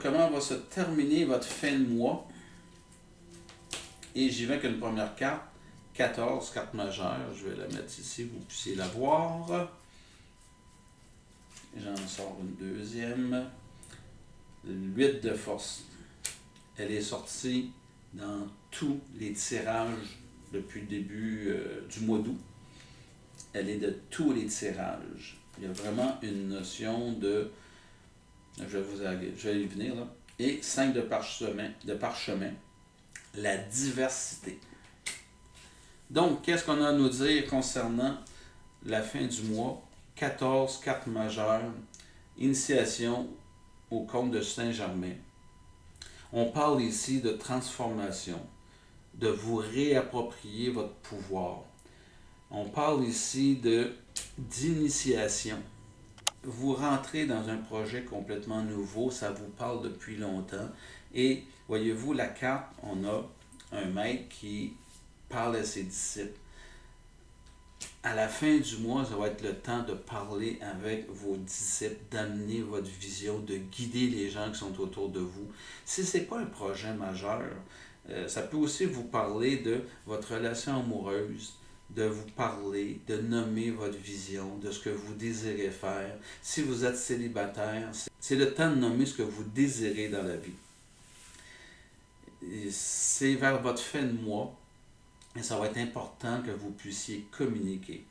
comment va se terminer votre fin de mois. Et j'y vais avec une première carte, 14, carte majeure. Je vais la mettre ici, vous puissiez la voir. J'en sors une deuxième. 8 de force. Elle est sortie dans tous les tirages depuis le début du mois d'août. Elle est de tous les tirages. Il y a vraiment une notion de... Je vais y venir là. Et 5 de parchemin. La diversité. Donc, qu'est-ce qu'on a à nous dire concernant la fin du mois? 14, carte majeure, initiation au comte de Saint-Germain. On parle ici de transformation, de vous réapproprier votre pouvoir. On parle ici d'initiation. Vous rentrez dans un projet complètement nouveau, ça vous parle depuis longtemps. Et voyez-vous, la carte, on a un maître qui parle à ses disciples. À la fin du mois, ça va être le temps de parler avec vos disciples, d'amener votre vision, de guider les gens qui sont autour de vous. Si ce n'est pas un projet majeur, ça peut aussi vous parler de votre relation amoureuse, de vous parler, de nommer votre vision, de ce que vous désirez faire. Si vous êtes célibataire, c'est le temps de nommer ce que vous désirez dans la vie. C'est vers votre fin de mois. Et ça va être important que vous puissiez communiquer.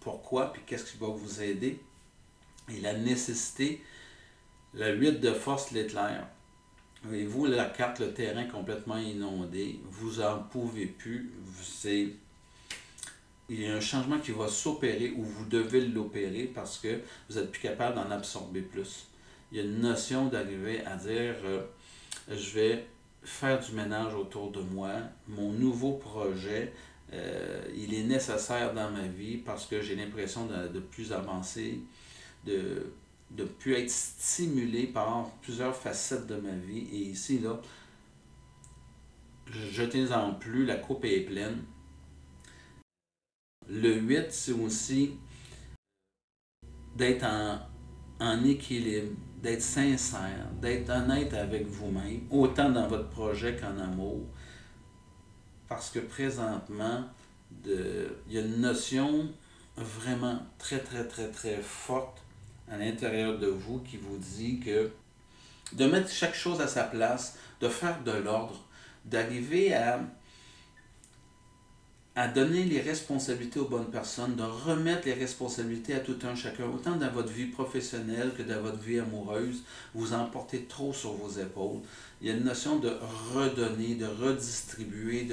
Pourquoi? Puis qu'est-ce qui va vous aider? Et la nécessité, la 8 de force l'éclair. Voyez-vous, la carte, le terrain complètement inondé, vous n'en pouvez plus. Il y a un changement qui va s'opérer ou vous devez l'opérer parce que vous n'êtes plus capable d'en absorber plus. Il y a une notion d'arriver à dire, je vais faire du ménage autour de moi. Mon nouveau projet, il est nécessaire dans ma vie parce que j'ai l'impression de plus avancer, de plus être stimulé par plusieurs facettes de ma vie. Et ici, là, jetez-en plus, la coupe est pleine. Le 8, c'est aussi d'être en équilibre, d'être sincère, d'être honnête avec vous-même, autant dans votre projet qu'en amour. Parce que présentement, il y a une notion vraiment très, très, très, très forte à l'intérieur de vous qui vous dit que de mettre chaque chose à sa place, de faire de l'ordre, d'arriver à donner les responsabilités aux bonnes personnes, de remettre les responsabilités à tout un chacun, autant dans votre vie professionnelle que dans votre vie amoureuse. Vous en portez trop sur vos épaules. Il y a une notion de redonner, de redistribuer,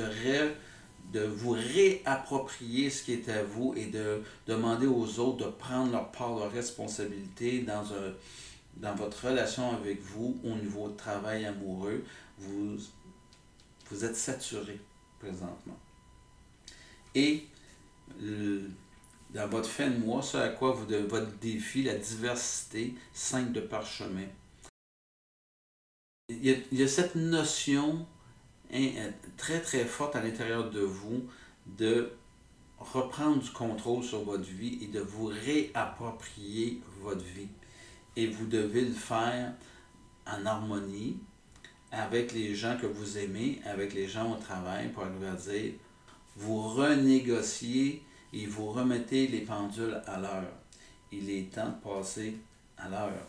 de vous réapproprier ce qui est à vous et de demander aux autres de prendre leur part de responsabilité dans votre relation avec vous au niveau de travail amoureux. Vous êtes saturé présentement. Et dans votre fin de mois, ce à quoi votre défi, la diversité, 5 de parchemin. Il y a cette notion très très forte à l'intérieur de vous de reprendre du contrôle sur votre vie et de vous réapproprier votre vie. Et vous devez le faire en harmonie avec les gens que vous aimez, avec les gens au travail, pour arriver à dire, vous renégociez et vous remettez les pendules à l'heure. Il est temps de passer à l'heure.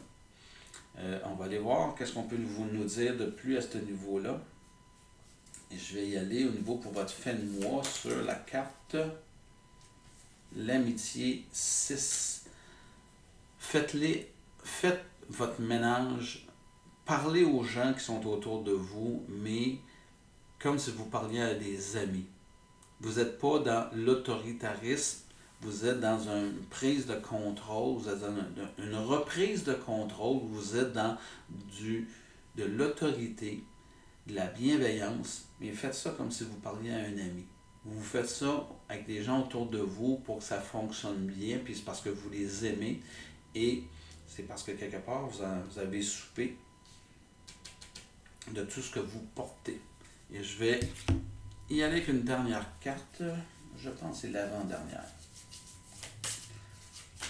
On va aller voir qu'est-ce qu'on peut nous dire de plus à ce niveau-là. Et je vais y aller au niveau pour votre fin de mois sur la carte l'amitié 6. Faites votre ménage, parlez aux gens qui sont autour de vous, mais comme si vous parliez à des amis. Vous n'êtes pas dans l'autoritarisme, vous êtes dans une prise de contrôle, vous êtes dans une reprise de contrôle, vous êtes dans de l'autorité, de la bienveillance, mais faites ça comme si vous parliez à un ami. Vous faites ça avec des gens autour de vous pour que ça fonctionne bien, puis c'est parce que vous les aimez, et c'est parce que quelque part, vous avez soupé de tout ce que vous portez. Et je vais y aller avec une dernière carte, je pense que c'est l'avant-dernière.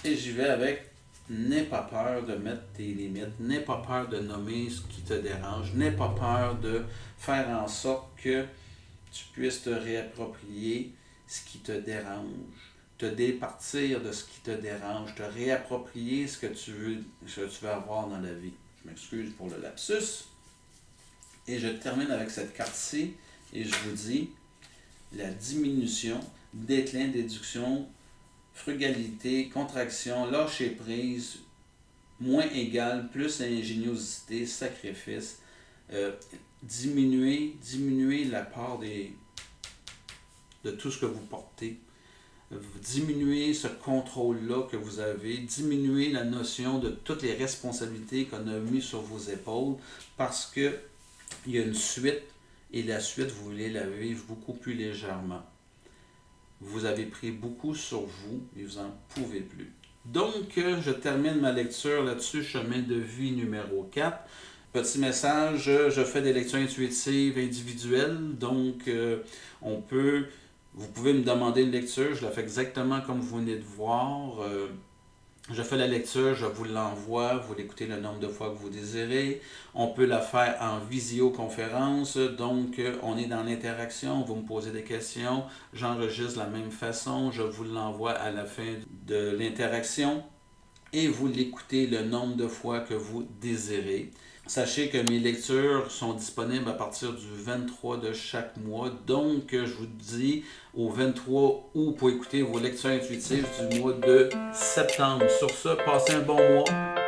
Et j'y vais avec n'aie pas peur de mettre tes limites, n'aie pas peur de nommer ce qui te dérange, n'aie pas peur de faire en sorte que tu puisses te réapproprier ce qui te dérange, te départir de ce qui te dérange, te réapproprier ce que tu veux avoir dans la vie. Je m'excuse pour le lapsus. Et je termine avec cette carte-ci et je vous dis la diminution, déclin, déduction, frugalité, contraction, lâcher prise, moins égal, plus ingéniosité, sacrifice, diminuer la part de tout ce que vous portez, diminuer ce contrôle-là que vous avez, diminuer la notion de toutes les responsabilités qu'on a mises sur vos épaules parce que il y a une suite et la suite, vous voulez la vivre beaucoup plus légèrement. Vous avez pris beaucoup sur vous et vous n'en pouvez plus. Donc, je termine ma lecture là-dessus, chemin de vie numéro 4. Petit message, je fais des lectures intuitives individuelles, donc vous pouvez me demander une lecture, je la fais exactement comme vous venez de voir. Je fais la lecture, je vous l'envoie, vous l'écoutez le nombre de fois que vous désirez. On peut la faire en visioconférence, donc on est dans l'interaction, vous me posez des questions, j'enregistre de la même façon, je vous l'envoie à la fin de l'interaction et vous l'écoutez le nombre de fois que vous désirez. Sachez que mes lectures sont disponibles à partir du 23 de chaque mois. Donc, je vous dis au 23 août pour écouter vos lectures intuitives du mois de septembre. Sur ce, passez un bon mois.